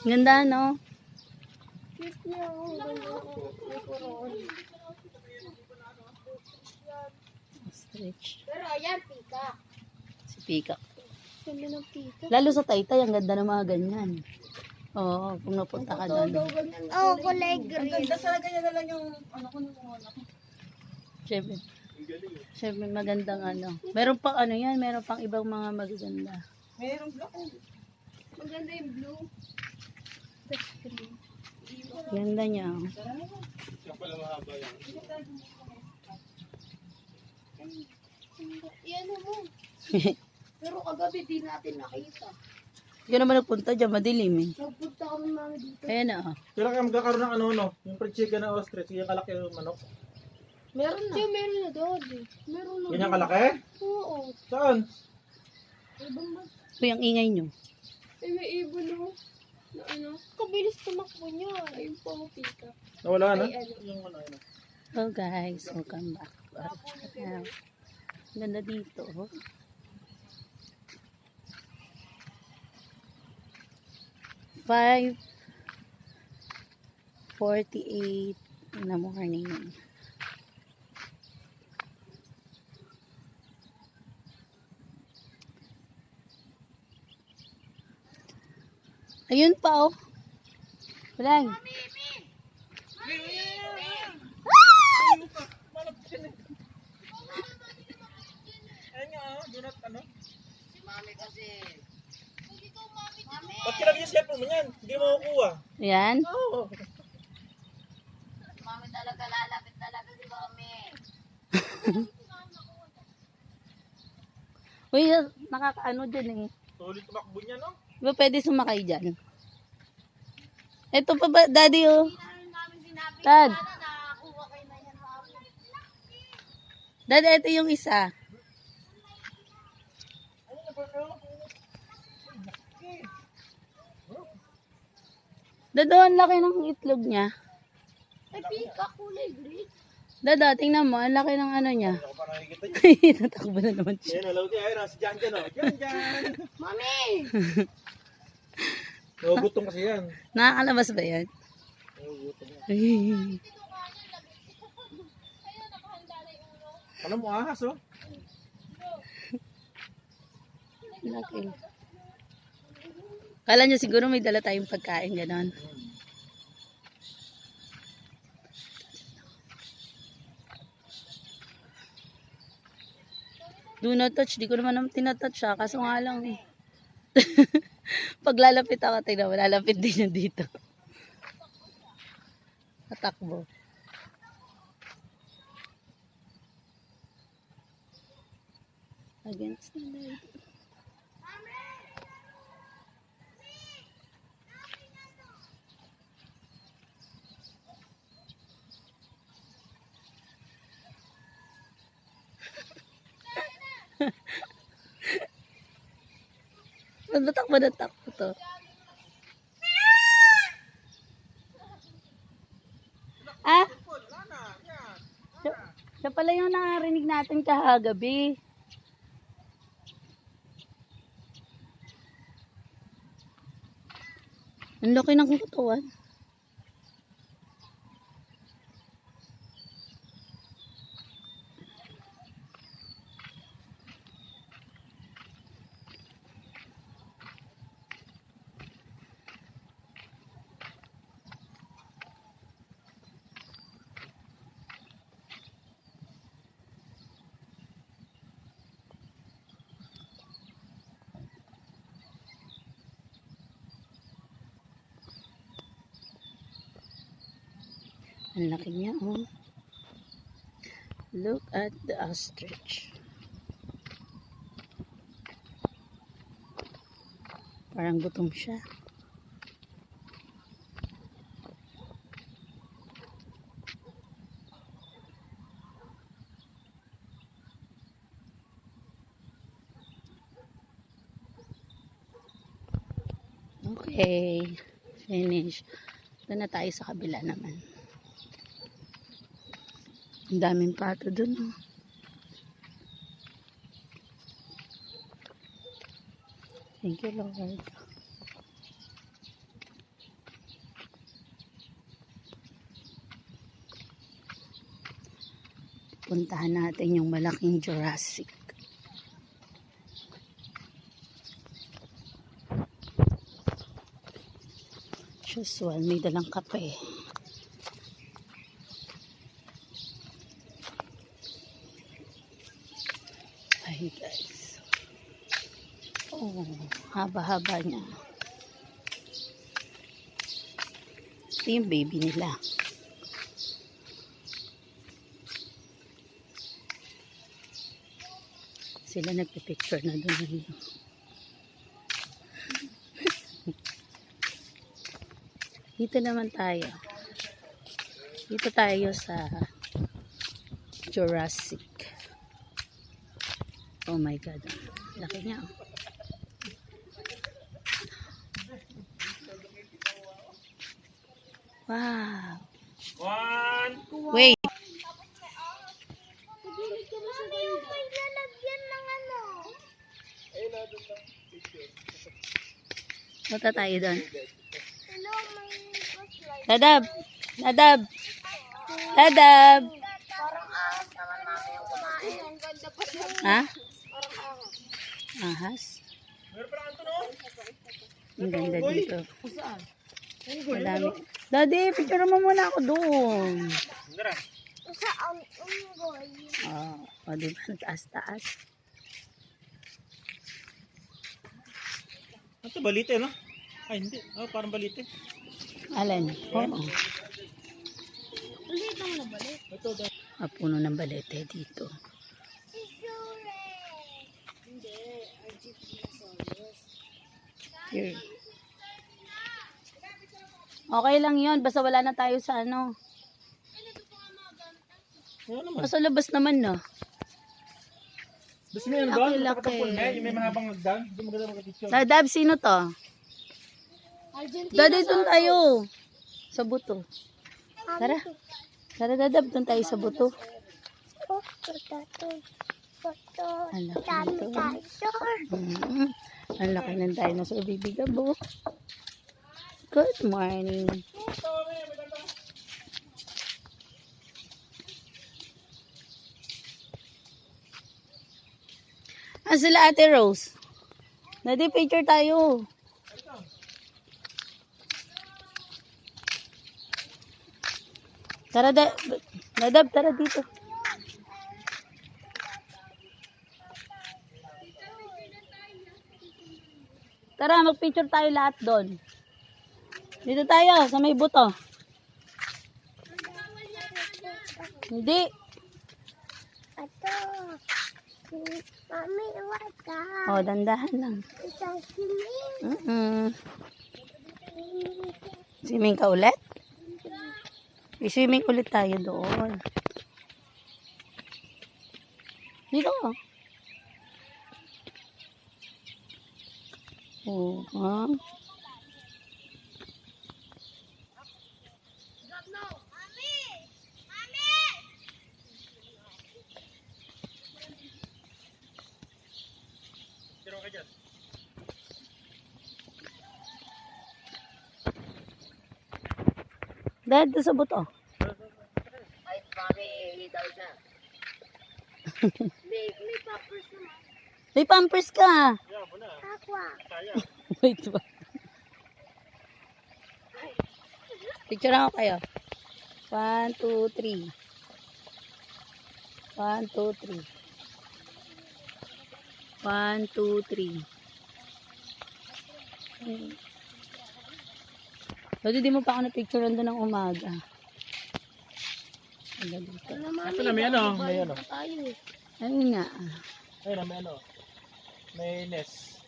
Ganda, no? Cute niya, oh. Ganda, oh. May koron. Ostrich. Pero ayan, pika. Si Pika. Ganda ng pika. Lalo sa Taytay, ang ganda ng mga ganyan. Oo, kung napunta ka doon. Oh, kulay green. Ang ganda sa ganyan na lang yung ano ko nung Siyempre. Siyempre, magandang ano. Meron pang ano yan, meron pang ibang mga magaganda. Mayroong black. Maganda yung blue. Touch screen. Ganda niya. Oh. Yan mo. Pero kagabi di natin nakita. Hindi ka naman nagpunta dyan, madilim eh. Nagpunta kami mami dito. Ayan na. Oh. Kailan ka magkakaroon ng ano, no? Yung fried chicken na ostrich, yung kalaki yung manok. Meron na. Meron na doon. Meron na. Ganyan kalaki? Oo. Saan? Ibang ba? Uy, ang ingay nyo. Ay, may ibon no. Na ano? Kabilis tumakbo niya. Ayun pa mo pika. Nawala na? Ay, ano. Yung ano, ano. Oh guys, welcome back to our channel. Ang ganda dito. Oh. Five 48 in the morning. Ayun pa oh. Walang. Ayun nga, do not ano? Si mami kasi. Hindi ko mami. Mami. Ba't kinagin yung cellphone mo yan? Hindi mo makukuha. Ayan. Oo. Mami talaga lalapit talaga si mami. Uy, nakakaano dyan eh. Tuloy tumakbo niya, no? Di ba pwede sumakay dyan? Ito pa ba, daddy oh. Hindi namin namin sinabi. Dad. Sana nakakuha kayo na yan mami. Dad, ito yung isa. Dado, ang laki ng itlog niya. Ay, pika kulay green. Dado, tingnan mo, ang laki ng ano niya. Ako pa nakikita niya. Tatakbo na naman siya. Yan, hello, ayun, si Jan Jan, oh. Jan Jan. Mami! Nagugutom kasi yan. Nakakalabas ba yan? Nagugutom yan. Ay. Alam mo, ahas, oh. Laki. Kala niya siguro may dala tayong pagkain, gano'n. Do not touch. Di ko naman tinatouch siya. Kaso nga lang eh. Pag lalapit ako, tingnan mo, lalapit din yun dito. Tatakbo. Against the light. Natakbo na takbo to. Ah? Siya pala yung nakarinig natin kahagabi. Ang laki ng katawan. Ang laki niya, oh. Look at the ostrich. Parang gutom siya. Okay. Finish. Ito na tayo sa kabila naman. Ang daming pato dun, oh. Thank you, Lord. Pupuntahan natin yung malaking Jurassic. Usual, may dalang kape. Ay guys. Oh, haba-haba niya. Ito yung baby nila. Sila nagpipicture na doon. Dito naman tayo. Dito tayo sa Jurassic. Oh my God. Laki niya. Wow. Wait. Mami, yung may lalagyan ng ano. Punta tayo doon. Hello, may flashlight. Dadab. Dadab. Dadab. Parang ahas naman mami yung kumain. Ang ganda pa siya. Ha? Parang ahas. Ahas. Meron pa ang no? Ang ganda dito. Saan? Madami. Daddy, picture mo muna ako doon. Dara. Saan? Unggoy. Oh, o diba? Ang taas-taas. Ito balite, no? Ay, hindi. Oh, parang balite. Alin? Oo. Ulit ang nabalik. Ito, ito. Puno ng balete dito. Si Shure. Hindi. Argentinosaurus. Here. Okay lang yun. Basta wala na tayo sa ano. Oo naman. Basta labas naman no. Gusto mo yan doon? Laki, laki. Nakatapon na. Yung may mahabang hagdan. Hindi mo ganda magka-picture. Dadab, sino to? Argentinosaurus. Daddy, doon tayo. Sa buto. Tara. Tara, Dadab. Doon tayo sa buto. Ang laki nito. Ang laki ng dinosaur, baby Gabo. Good morning. Ah, sila Ate Rose. Nadi picture tayo. Tara, Dadab, tara dito. Tara, mag-picture tayo lahat doon. Dito tayo, sa may buto. Hindi. Ato. Mami, iwag ka. Oh, dandahan lang. Isang siling. Swimming ka ulit? I-swimming ulit tayo doon. Dito. Oh, ha? Tiro ka dyan. Dahil doon sa buto. Ay, mami, daw na. May poppers naman. May pampers ka. Yeah, muna. Aqua. Kaya. Wait ba? Picture ako kayo. 1, 2, 3. 1, 2, 3. 1, 2, 3. Pwede di mo pa ako na-picturean doon ng umaga. Ano dito? Ito na may ano. May ano. Tayo eh. Ayun nga. Ayun na may ano. May nest.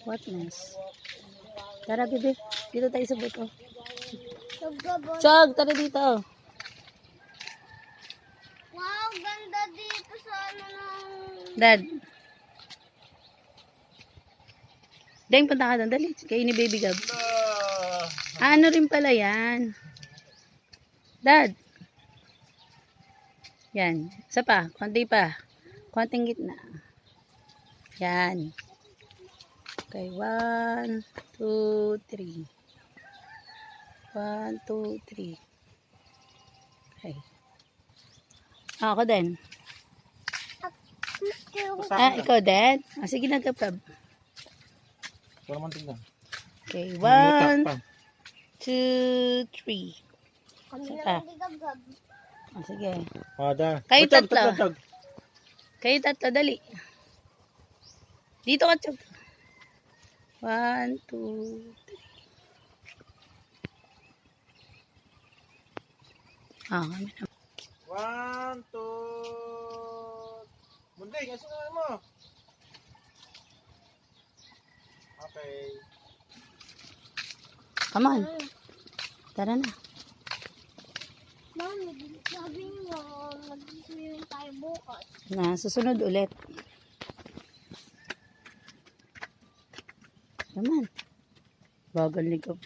What nest? Tara, bebe. Dito tayo sa buto. Nagabon. Chog, tara dito. Wow, ganda dito sa ano ng... Dad. Deng, punta ka doon. Dali. Kayo ni Baby Gab. Ano rin pala yan? Dad. Yan. Isa pa. Konti pa. Konting gitna. Yan. Okay. 1, 2, 3. 1, 2, 3. Okay. Ako din. Basta Ah, ikaw din? Ah, sige na, Gab. Ito naman tignan. Okay, Mutak 1, pa. 2, 3. Kami Isa na pa. hindi gagab. Ah, sige. Ada. Kayo Tag, tatlo. tag, tag. Kayo tatlo, dali. Dito ka, Chog. 1, 2, 3. Ah, kami na. 1, 2. Munding, asin na mo. Okay. Come on. Tara na. Mami, sabi niyo, mag-swimming tayo bukas. Na, susunod ulit. Naman. Bagal ni Kap.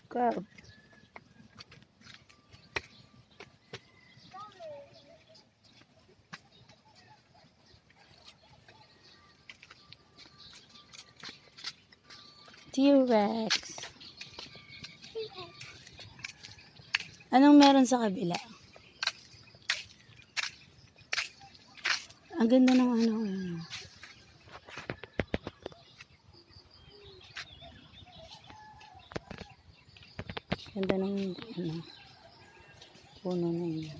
T-Rex. Anong meron sa kabila? Ang ganda ng ano. Ganda ng ano. Puno na yun.